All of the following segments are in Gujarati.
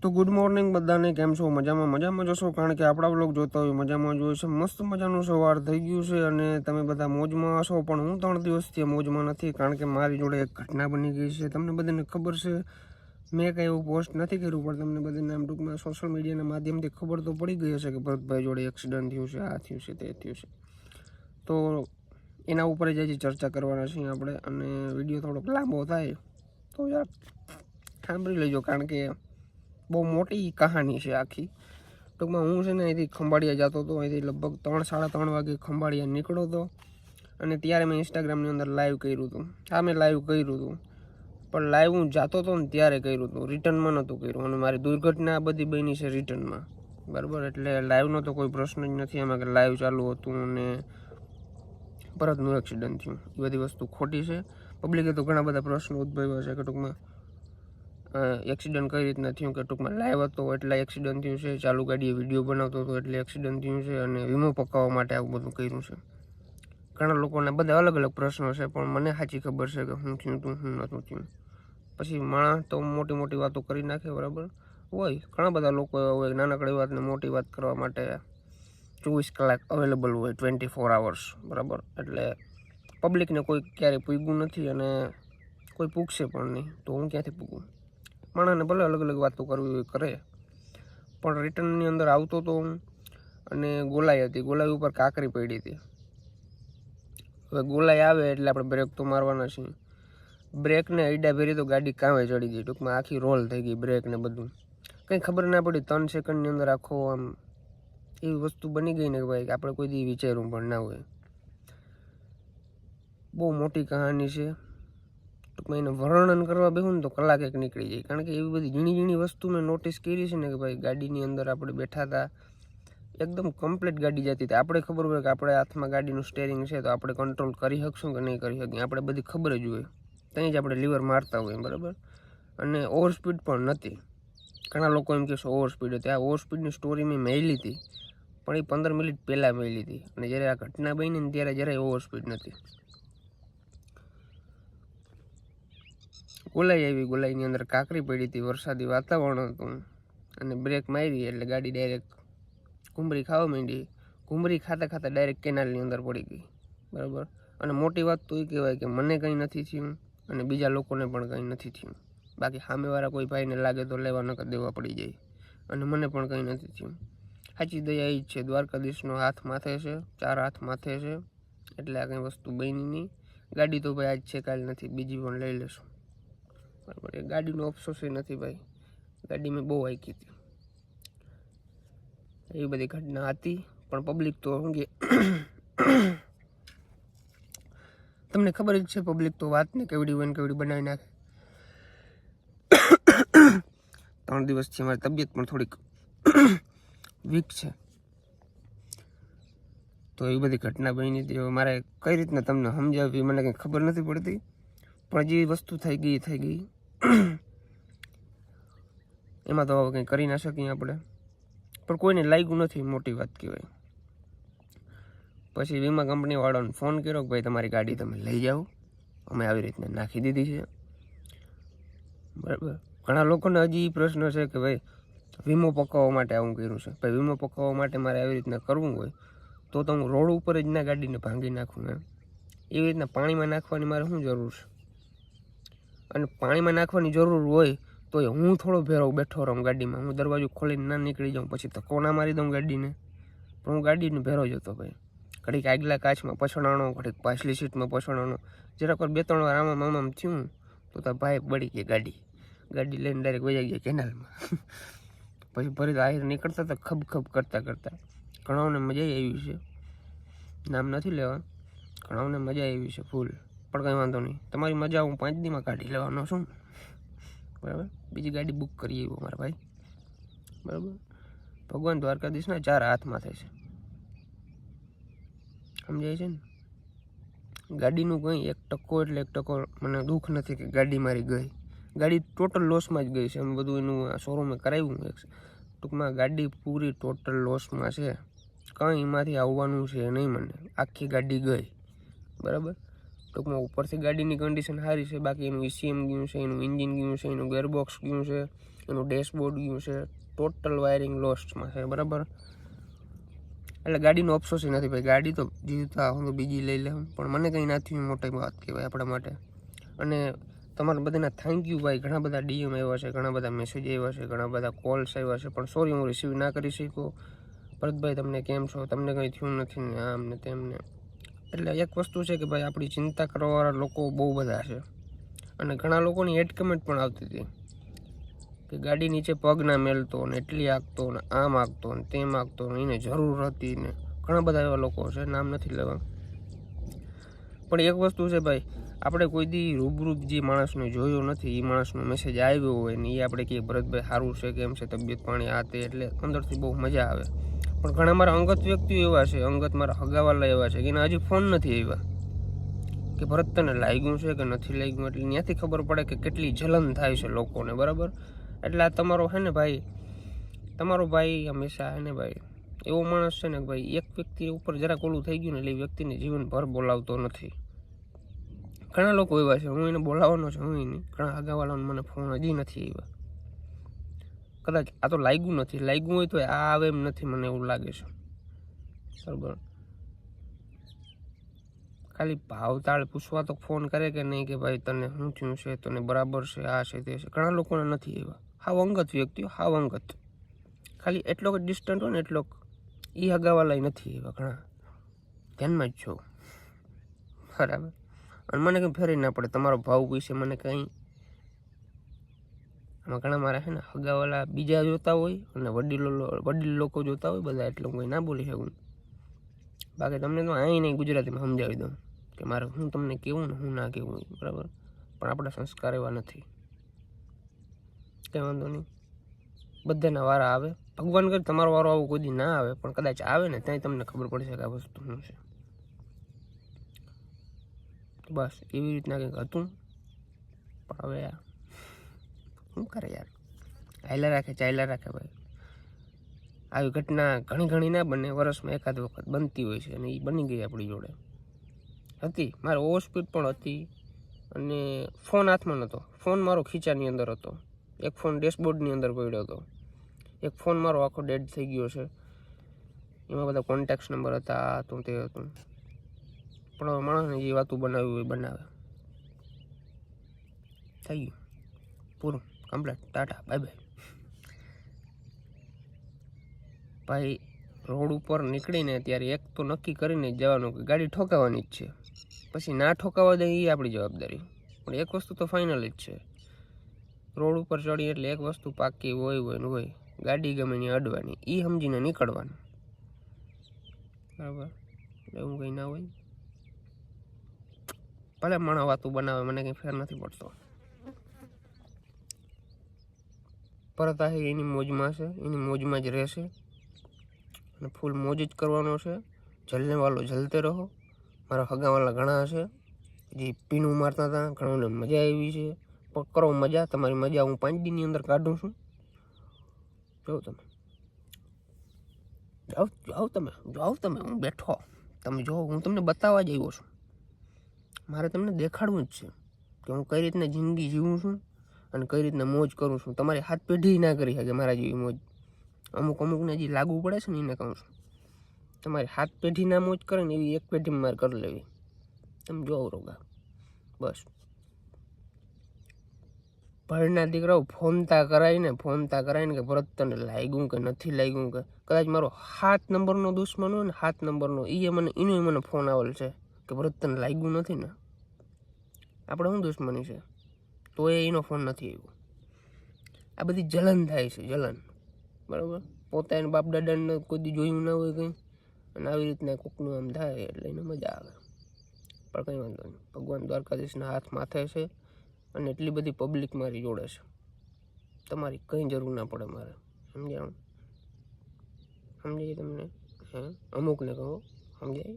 તો ગુડ મોર્નિંગ બધાને, કેમ છો? મજામાં જશો, કારણ કે આપણા વ્લોગ જોતા હોય મજામાં જ હોય છે. મસ્ત મજાનું સવાર થઈ ગયું છે અને તમે બધા મોજમાં હશો, પણ હું 3 દિવસથી મોજમાં નથી, કારણ કે મારી જોડે એક ઘટના બની ગઈ છે. તમને બધાને ખબર છે, મેં કંઈ એવું પોસ્ટ નથી કર્યું, પણ તમને બધાને આમ ટૂંકમાં સોશિયલ મીડિયાના માધ્યમથી ખબર તો પડી ગઈ હશે કે ભરતભાઈ જોડે એક્સિડન્ટ થયું છે, આ થયું છે, તે થયું છે. તો એના ઉપર જ હજી ચર્ચા કરવાના છીએ આપણે, અને વિડીયો થોડોક લાંબો થાય તો યાર સાંભળી લેજો, કારણ કે બહુ મોટી કહાની છે આખી. ટૂંકમાં હું છે ને અહીંથી ખંભાળિયા જતો હતો, અહીંથી લગભગ 3-3:30 વાગે ખંભાળિયા નીકળ્યો હતો, અને ત્યારે મેં ઇન્સ્ટાગ્રામની અંદર લાઈવ કર્યું હતું. હા, મેં લાઈવ કર્યું હતું, પણ લાઈવ હું જતો હતો ને ત્યારે કર્યું હતું, રિટર્નમાં નહોતું કર્યું. અને મારી દુર્ઘટના બધી બની છે રિટર્નમાં, બરાબર. એટલે લાઈવનો તો કોઈ પ્રશ્ન જ નથી એમાં, કે લાઈવ ચાલુ હતું અને ભરતનું એક્સિડન્ટ થયું. એ બધી વસ્તુ ખોટી છે. પબ્લિકે તો ઘણા બધા પ્રશ્નો ઉદ્ભવ્યા છે કે ટૂંકમાં એક્સિડન્ટ કઈ રીતના થયું, કે ટૂંકમાં લાઈવ હતો એટલે એક્સિડન્ટ થયું છે, ચાલુ ગાડીએ વિડીયો બનાવતો હતો એટલે એક્સિડન્ટ થયું છે, અને વીમો પકાવવા માટે આવું બધું કર્યું છે. ઘણા લોકોના બધા અલગ અલગ પ્રશ્નો છે, પણ મને સાચી ખબર છે કે હું થયું હતું, હું નહોતું થયું. પછી માણસ તો મોટી મોટી વાતો કરી નાખે, બરાબર હોય. ઘણા બધા લોકો એવા હોય નાનકડી વાતને મોટી વાત કરવા માટે 24 કલાક અવેલેબલ હોય, 24 hours, બરાબર. એટલે પબ્લિકને કોઈ ક્યારેય પૂગ્યું નથી અને કોઈ પૂગશે પણ નહીં, તો હું ક્યાંથી પૂગું? માણસને ભલે અલગ અલગ વાતો કરવી હોય કરે, પણ રિટર્નની અંદર આવતો હતો હું, અને ગોલાઈ હતી, ગોલાઈ ઉપર કાંકરી પડી હતી. હવે ગોલાઈ આવે એટલે આપણે બ્રેક તો મારવાના છીએ. બ્રેકને અડ્ડા ભેરી તો ગાડી કાંવે ચડી ગઈ, ટૂંકમાં આખી રોલ થઈ ગઈ બ્રેક ને બધું. કંઈ ખબર ના પડી, 3 સેકન્ડની અંદર આખો આમ એવી વસ્તુ બની ગઈ ને કે ભાઈ આપણે કોઈ દી વિચાર્યું પણ ના હોય. બહુ મોટી કહાની છે. ટૂંકમાં એને વર્ણન કરવા બેહું ને તો કલાક એક નીકળી જાય, કારણ કે એવી બધી ઝીણી વસ્તુ મેં નોટિસ કરી છે ને કે ભાઈ ગાડીની અંદર આપણે બેઠા હતા, એકદમ કમ્પ્લીટ ગાડી જતી હતી. આપણે ખબર હોય કે આપણે હાથમાં ગાડીનું સ્ટેરિંગ છે તો આપણે કંટ્રોલ કરી શકશું કે નહીં કરી શકીએ, આપણે બધી ખબર જ હોય, ત્યાં જ આપણે લીવર મારતા હોય, બરાબર. અને ઓવર સ્પીડ પણ નથી. ઘણા લોકો એમ કહેશે ઓવર સ્પીડ હતી. આ ઓવર સ્પીડની સ્ટોરી મેં મેલી હતી, પણ એ 15 મિનિટ પહેલાં મેલી હતી, અને જ્યારે આ ઘટના બની ને ત્યારે જરાય ઓવર સ્પીડ નથી. ગોલાઈ આવી, ગોલાઈની અંદર કાંકરી પડી હતી, વરસાદી વાતાવરણ હતું, અને બ્રેક મારી એટલે ગાડી ડાયરેક્ટ ઘૂમરી ખાવા માંડી. ઘૂમરી ખાતા ખાતા ડાયરેક્ટ કેનાલની અંદર પડી ગઈ, બરાબર. અને મોટી વાત તો એ કહેવાય કે મને કંઈ નથી થયું અને બીજા લોકોને પણ કંઈ નથી થયું. બાકી સામેવાળા કોઈ ભાઈને લાગે તો લેવા નકર દેવા પડી જાય, અને મને પણ કંઈ નથી થયું. સાચી દયા એ જ છે, દ્વારકાધીશનો હાથ માથે છે, 4 હાથ માથે છે, એટલે આ કંઈ વસ્તુ બની નહીં. ગાડી તો ભાઈ આજ છે કાલ નથી, બીજી પણ લઈ લેશું, બરાબર. એ ગાડીનો અફસોસ એ નથી ભાઈ, ગાડી મેં બહુ હાંકી હતી. એવી બધી ઘટના હતી, પણ પબ્લિક તો શું કે તમને ખબર જ છે, પબ્લિક તો વાતને કેવડી હોય ને કેવડી બનાવી નાખે. 3 દિવસથી મારી તબિયત પણ થોડીક વીક છે, તો એવી બધી ઘટના બની હતી. હવે મારે કઈ રીતના તમને સમજાવવી મને કંઈ ખબર નથી પડતી, પણ જે વસ્તુ થઈ ગઈ એમાં તો હવે કંઈ કરી ના શકીએ આપણે. પણ કોઈને લાગ્યું નથી, મોટી વાત કહેવાય. પછી વીમા કંપનીવાળાને ફોન કર્યો કે ભાઈ તમારી ગાડી તમે લઈ જાઓ, અમે આવી રીતના નાખી દીધી છે, બરાબર. ઘણા લોકોને હજી એ પ્રશ્ન છે કે ભાઈ વીમો પકાવવા માટે આવું કર્યું છે. ભાઈ વીમો પકાવવા માટે મારે આવી રીતના કરવું હોય તો હું રોડ ઉપર જ ના ગાડીને ભાંગી નાખું એમ. એવી રીતના પાણીમાં નાખવાની મારે શું જરૂર છે? અને પાણીમાં નાખવાની જરૂર હોય તો હું થોડો ભેરો બેઠો રહું ગાડીમાં, હું દરવાજો ખોલીને ના નીકળી જાઉં, પછી ધક્કો ના મારી દઉં ગાડીને? પણ હું ગાડીને ભેરો જ હતો ભાઈ. ઘડીક આગલા કાચમાં પછડાણો, ઘડીક પાછલી સીટમાં પછડાણો, જરાક વાર 2-3 વાર આમામ થયું તો તાર ભાઈ બળી ગઈ ગાડી લઈને ડાયરેક્ટ વહી ગયા કેનાલમાં. પછી ફરી આહિર નીકળતા હતા ખબ કરતા ઘણાઓને મજા આવી છે, નામ નથી લેવા, ઘણાઓને મજા આવી છે ફૂલ. પણ કંઈ વાંધો નહીં, તમારી મજા હું 5 દીમાં કાઢી લેવાનો છું, બરાબર. બીજી ગાડી બુક કરી આવ્યો મારા ભાઈ, બરાબર. ભગવાન દ્વારકાધીશના 4 હાથમાં થાય છે, સમજાય છે ને. ગાડીનું કંઈ 1% એટલે 1% મને દુઃખ નથી કે ગાડી મારી ગઈ. ગાડી ટોટલ લોસમાં જ ગઈ છે, એમ બધું એનું શોરૂમે કરાવ્યું. ટૂંકમાં ગાડી પૂરી ટોટલ લોસમાં છે, કંઈ એમાંથી આવવાનું છે નહીં મને. આખી ગાડી ગઈ, બરાબર. ટૂંકમાં ઉપરથી ગાડીની કન્ડિશન સારી છે, બાકી એનું ECM ગયું છે, એનું એન્જિન ગયું છે, એનું ગેરબોક્સ ગયું છે, એનું ડેશબોર્ડ ગયું છે, ટોટલ વાયરિંગ લોસ્ટમાં છે, બરાબર. એટલે ગાડીનો અફસોસ નથી ભાઈ, ગાડી તો જીવતા હું તો બીજી લઈ લઉં, પણ મને કંઈ ના થયું મોટી વાત કહેવાય આપણા માટે. અને તમારા બધાના થેન્ક યુ ભાઈ, ઘણા બધા ડીએમ આવ્યા છે, ઘણા બધા મેસેજ આવ્યા છે, ઘણા બધા કોલ્સ આવ્યા છે, પણ સોરી હું રિસીવ ના કરી શક્યો. ભરતભાઈ તમને કેમ છો, તમને કંઈ થયું નથી ને આમ ને તેમને. એટલે એક વસ્તુ છે કે ભાઈ આપણી ચિંતા કરવાવાળા લોકો બહુ બધા છે, અને ઘણા લોકોની હેડ કમેન્ટ પણ આવતી હતી કે ગાડી નીચે પગ ના મેલતો ને એટલી આગતો ને આમ આગતો ને તેમ આગતો ને એને જરૂર હતી ને ઘણા બધા એવા લોકો છે, નામ નથી લેવા. પણ એક વસ્તુ છે ભાઈ, આપણે કોઈ દી રૂબરૂ જે માણસને જોયો નથી, એ માણસનો મેસેજ આવ્યો હોય ને એ આપણે કહીએ ભરતભાઈ સારું છે, કેમ છે તબિયત પાણી આ તે, એટલે અંદરથી બહુ મજા આવે. પણ ઘણા મારા અંગત વ્યક્તિઓ એવા છે, અંગત મારા હગાવાલા એવા છે કે એને હજી ફોન નથી આવ્યા કે ભરત તને લાગ્યું છે કે નથી લાગ્યું, એટલે ત્યાંથી ખબર પડે કે કેટલી જલન થાય છે લોકોને, બરાબર. એટલે આ તમારો છે ને ભાઈ, તમારો ભાઈ હંમેશા છે ને ભાઈ એવો માણસ છે ને ભાઈ, એક વ્યક્તિ ઉપર જરાક ઓલું થઈ ગયું ને એટલે એ વ્યક્તિને જીવનભર બોલાવતો નથી. ઘણા લોકો એવા છે, હું એને બોલાવવાનો છું, હું નહીં, ઘણા હગાવાલાનો મને ફોન હજી નથી આવ્યા. કદાચ આ તો લાગ્યું નથી, લાગ્યું હોય તો આ આવે એમ નથી, મને એવું લાગે છે, બરાબર. ખાલી ભાવતાળ પૂછવા તો ફોન કરે કે નહીં કે ભાઈ તને શું થયું છે, તને બરાબર છે, આ છે તે છે. ઘણા લોકોને નથી આવ્યા, હાવ અંગત વ્યક્તિઓ, હાવ અંગત, ખાલી એટલો જ ડિસ્ટન્ટ હોય ને એટલો એ હગાવાલા નથી આવ્યા ઘણા, ધ્યાનમાં જ છો, બરાબર. અને મને કંઈ ફેરી ના પડે તમારો ભાવ વિશે મને કંઈ, આમાં ઘણા મારા છે ને હગાવાલા બીજા જોતા હોય અને વડીલ લોકો જોતા હોય બધા, એટલે હું કંઈ ના બોલી શકું. બાકી તમને તો અહીં નહીં ગુજરાતીમાં સમજાવી દઉં કે મારે હું તમને કહેવું ને હું ના કહેવું, બરાબર. પણ આપણા સંસ્કાર એવા નથી, કંઈ વાંધો નહીં, બધાના વારા આવે. ભગવાન કરે તમારો વારો આવો કોઈ દી ના આવે, પણ કદાચ આવે ને ત્યાં તમને ખબર પડશે કે આ વસ્તુ શું છે. બસ એવી રીતના કંઈક હતું. પણ હવે શું કરે યાર, ચાલ્યા રાખે ભાઈ. આવી ઘટના ઘણી ના બને, વર્ષમાં એકાદ વખત બનતી હોય છે, અને એ બની ગઈ આપણી જોડે હતી. મારે ઓવર સ્પીડ પણ હતી, અને ફોન હાથમાં નહોતો, ફોન મારો ખીચાની અંદર હતો, એક ફોન ડેશબોર્ડની અંદર પડ્યો હતો, એક ફોન મારો આખો ડેડ થઈ ગયો છે, એમાં બધા કોન્ટેક્ટ નંબર હતા, આ હતું તે હતું. પણ હવે માણસને જે વાતું બનાવ્યું હોય બનાવે, થઈ ગયું પૂરું, કમ્પ્લીટ, ટાટા બાય બાય. ભાઈ રોડ ઉપર નીકળીને ત્યારે એક તો નક્કી કરીને જ જવાનું કે ગાડી ઠોકાવાની જ છે, પછી ના ઠોકાવા દે એ આપણી જવાબદારી. પણ એક વસ્તુ તો ફાઇનલ જ છે, રોડ ઉપર ચડી એટલે એક વસ્તુ પાકી હોય ને હોય, ગાડી ગમે ની અડવાની, એ સમજીને નીકળવાનું, બરાબર. એવું કંઈ ના હોય, ભલે માણસ વાતું બનાવે, મને કંઈ ફેર નથી પડતો. પરત આ એની મોજમાં છે, એની મોજમાં જ રહેશે, અને ફૂલ મોજ જ કરવાનો છે. જલને વાલો જલતે રહો. મારા હગાવાલા ઘણા છે જે પીણું મારતા હતા, ઘણાને મજા આવી છે, પણ કરો મજા, તમારી મજા હું 5 દીની અંદર કાઢું છું. જો તમે જાઓ તમે, હું બેઠો, તમે જો, હું તમને બતાવવા જ આવ્યો છું, મારે તમને દેખાડવું જ છે કે હું કઈ રીતના જિંદગી જીવું છું અને કઈ રીતના મોજ કરું છું. તમારી હાથ પેઢી ના કરી શકે મારા જેવી મોજ. અમુકને જે લાગુ પડે છે ને એને કહું છું, તમારી હાથ પેઢી ના મોજ કરે ને એવી એક પેઢીમાં મારે કરી લેવી. તમે જોવો રોગા, બસ. ભણના દીકરાઓ ફોનતા કરાય ને કે ભરત તને લાગ્યું કે નથી લાગ્યું, કે કદાચ મારો 7 નંબરનો દુશ્મન હોય ને, 7 નંબરનો, એનો મને ફોન આવેલ છે કે ભરત તને લાગ્યું નથી ને. આપણે શું દુશ્મની છે, તો એનો ફોન નથી આવ્યો. આ બધી જલન થાય છે, જલન, બરાબર. પોતાના બાપ દાદાને કોઈ દી જોયું ના હોય કંઈ, અને આવી રીતના કોકનું આમ થાય એટલે એને મજા આવે. પણ કંઈ વાંધો નહીં, ભગવાન દ્વારકાધીશના હાથ માથે છે, અને એટલી બધી પબ્લિક મારી જોડે છે, તમારી કંઈ જરૂર ના પડે મારે, સમજાય તમને? હે અમુકને કહો સમજાય.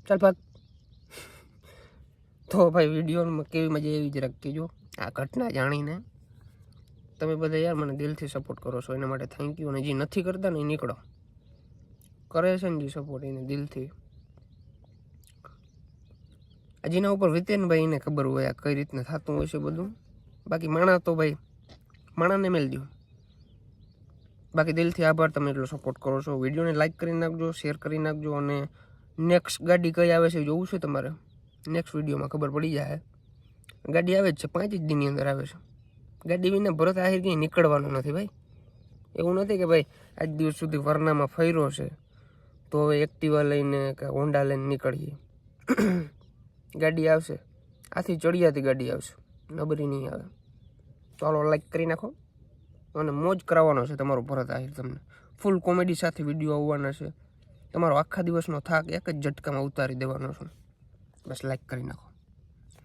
ચાલ ભાગ. તો ભાઈ વિડીયોમાં કેવી મજા એવી જરાક કહેજો. આ ઘટના જાણીને તમે બધા યાર મને દિલથી સપોર્ટ કરો છો, એના માટે થેન્ક યુ. અને જે નથી કરતા ને એ નીકળો, કરે છે ને જે સપોર્ટ એને દિલથી. જેના ઉપર વિતેનભાઈ એને ખબર હોય આ કઈ રીતના થતું હોય છે બધું. બાકી માણસ તો ભાઈ માણાને મેલ દો. બાકી દિલથી આભાર, તમે એટલો સપોર્ટ કરો છો. વિડીયોને લાઇક કરી નાખજો, શેર કરી નાખજો. અને નેક્સ્ટ ગાડી કઈ આવે છે જોવું છે તમારે, નેક્સ્ટ વિડીયોમાં ખબર પડી જાય. ગાડી આવે જ છે, 5 જ દિનની અંદર આવે છે. ગાડી વિના ભરત આહિર ક્યાંય નીકળવાનું નથી ભાઈ. એવું નથી કે ભાઈ આજ દિવસ સુધી વરનામાં ફર્યો છે તો હવે એક્ટિવા લઈને કે હોન્ડા લઈને નીકળીએ. ગાડી આવશે, આથી ચડિયાતી ગાડી આવશે, નબરી નહીં આવે. ચાલો લાઈક કરી નાખો. અને મોજ કરાવવાનો છે તમારો ભરત આહિર. તમને ફૂલ કોમેડી સાથે વિડીયો આવવાના છે. તમારો આખા દિવસનો થાક એક જ ઝટકામાં ઉતારી દેવાનો છે. બસ લાઈક કરી નાખો.